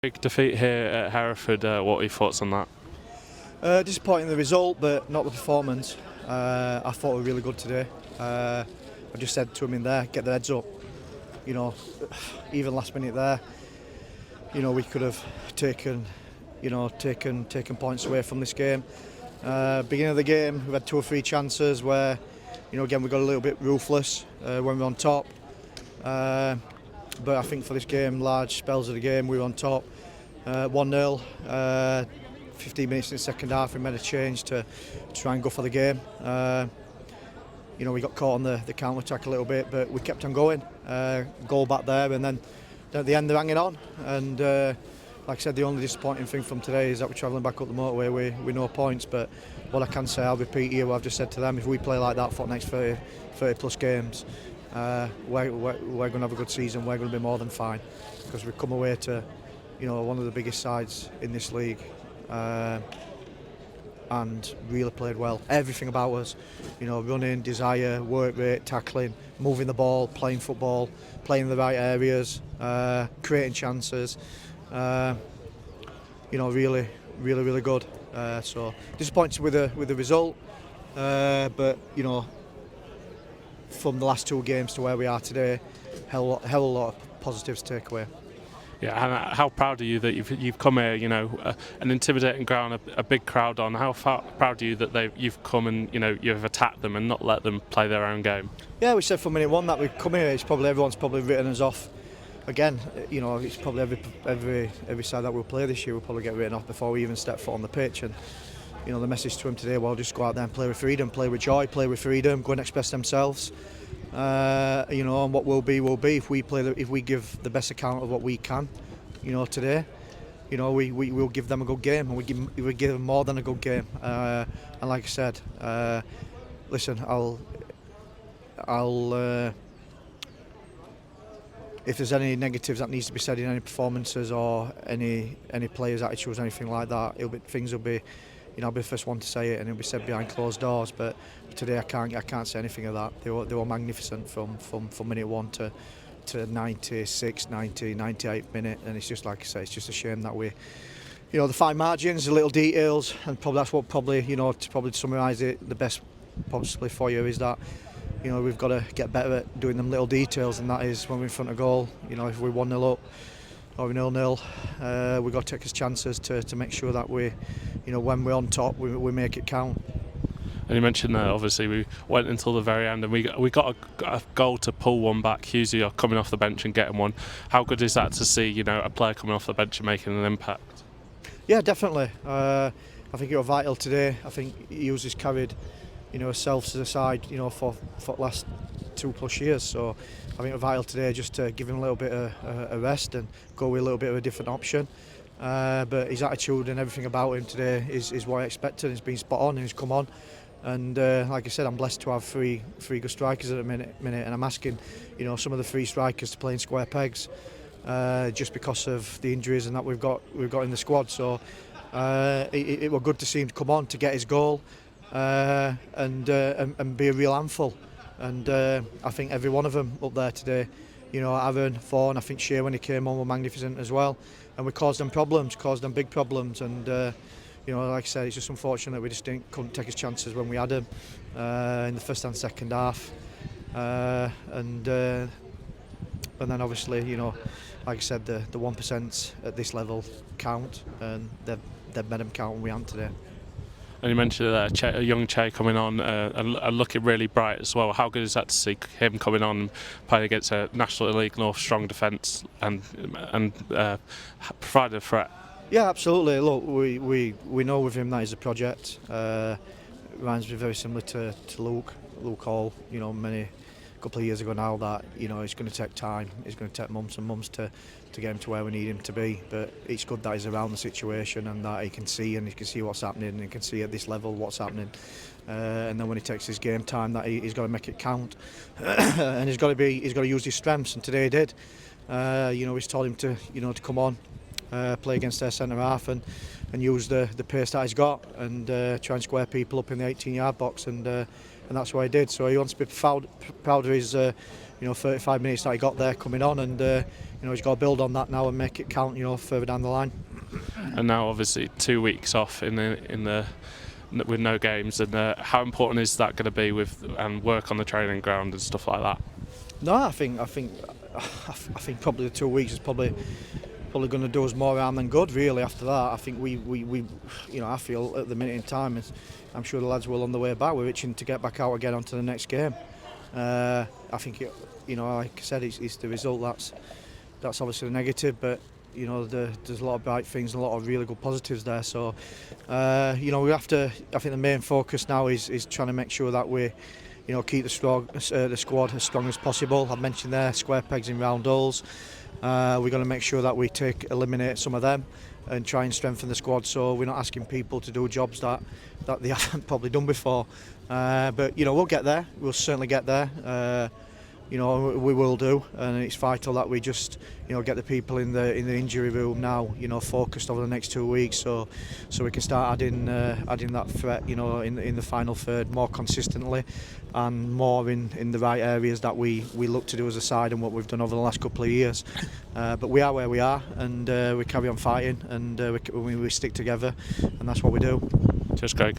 Big defeat here at Hereford. What are your thoughts on that? Disappointing the result, but not the performance. I thought we were really good today. I just said to him in there, get the heads up. You know, even last minute there, we could have taken points away from this game. Beginning of the game, we've had 2 or 3 chances where, again we got a little bit ruthless when we were on top. But I think for this game, large spells of the game, we were on top. 1-0. 15 minutes in the second half, we made a change to try and go for the game. We got caught on the counter-attack a little bit, but we kept on going. Goal back there, and then at the end they're hanging on. And like I said, the only disappointing thing from today is that we're travelling back up the motorway with no points. But what I can say, I'll repeat here what I've just said to them: if we play like that for the next 30 plus games, we're going to have a good season. We're going to be more than fine, because we've come away to one of the biggest sides in this league, and really played well. Everything about us, running, desire, work rate, tackling, moving the ball, playing football, playing in the right areas, creating chances. Really good. So disappointed with the result, but from the last 2 games to where we are today, hell of a lot of positives to take away. Yeah, and how proud are you that you've come here? An intimidating ground, a big crowd on. How proud are you that you've come and you've attacked them and not let them play their own game? Yeah, we said from minute one that we'd come here. Everyone's probably written us off. Again, it's probably every side that we'll play this year will probably get written off before we even step foot on the pitch. And the message to them today: well, just go out there and play with freedom, play with joy, play with freedom, go and express themselves. And what will be if we give the best account of what we can. Today, we will give them a good game, and we give them more than a good game. And like I said, listen, I'll. If there's any negatives that needs to be said in any performances or any players' attitudes or anything like that, things will be, I'll be the first one to say it, and it'll be said behind closed doors. But today I can't say anything of that. They were magnificent from minute 1 to 96, 90, 98 minute, and it's just like I say, it's just a shame that we, the fine margins, the little details, and that's what to summarise it the best possibly for you is that. We've got to get better at doing them little details, and that is when we're in front of goal. If we're 1-0 up or 0-0, we've got to take his chances to make sure that we, when we're on top, we make it count. And you mentioned that obviously we went until the very end, and we got a goal to pull one back. Hughes coming off the bench and getting one. How good is that to see a player coming off the bench and making an impact? Yeah, definitely. I think it was vital today. I think Hughes has carried herself to the side, for the last 2+ years. So I think it's vital today just to give him a little bit of a rest and go with a little bit of a different option. But his attitude and everything about him today is what I expected. He's been spot on and he's come on. And like I said, I'm blessed to have three good strikers at the minute, and I'm asking, some of the 3 strikers to play in square pegs, just because of the injuries and that we've got in the squad. So it was good to see him come on to get his goal. And be a real handful, and I think every one of them up there today, Aaron, Vaughan, I think Shea when he came on were magnificent as well, and we caused them big problems, and like I said, it's just unfortunate we just couldn't take his chances when we had him in the first and second half, and then obviously like I said, the 1% at this level count, and they've made them count, and we haven't today. And you mentioned a young Che coming on and looking really bright as well. How good is that to see him coming on and playing against a National League North strong defence and provide a threat? Yeah, absolutely. Look, we know with him that he's a project. Reminds me very similar to Luke Hall. A couple of years ago now, that it's going to take time. It's going to take months and months to get him to where we need him to be. But it's good that he's around the situation and that he can see what's happening, and he can see at this level what's happening. And then when he takes his game time, that he's got to make it count, and he's got to use his strengths. And today he did. He's told him to come on, play against their centre half and use the pace that he's got, and try and square people up in the 18-yard box, and that's what he did. So he wants to be proud of his 35 minutes that he got there coming on, and he's got to build on that now and make it count, further down the line. And now obviously 2 weeks off in the with no games, and how important is that going to be with and work on the training ground and stuff like that? No, I think probably the 2 weeks is probably going to do us more harm than good. Really, after that, I think we I feel at the minute in time, I'm sure the lads will on the way back. We're itching to get back out again onto the next game. I think like I said, it's the result that's obviously the negative, but there's a lot of bright things and a lot of really good positives there. So we have to. I think the main focus now is trying to make sure that we keep the squad as strong as possible. I've mentioned there square pegs in round holes. We're going to make sure that we eliminate some of them and try and strengthen the squad, so we're not asking people to do jobs that they haven't probably done before. But we'll get there. We'll certainly get there. We will do, and it's vital that we just get the people in the injury room now focused over the next 2 weeks, so we can start adding that threat in the final third more consistently and more in the right areas that we look to do as a side and what we've done over the last couple of years. But we are where we are, and we carry on fighting, and we stick together, and that's what we do. Cheers, Craig.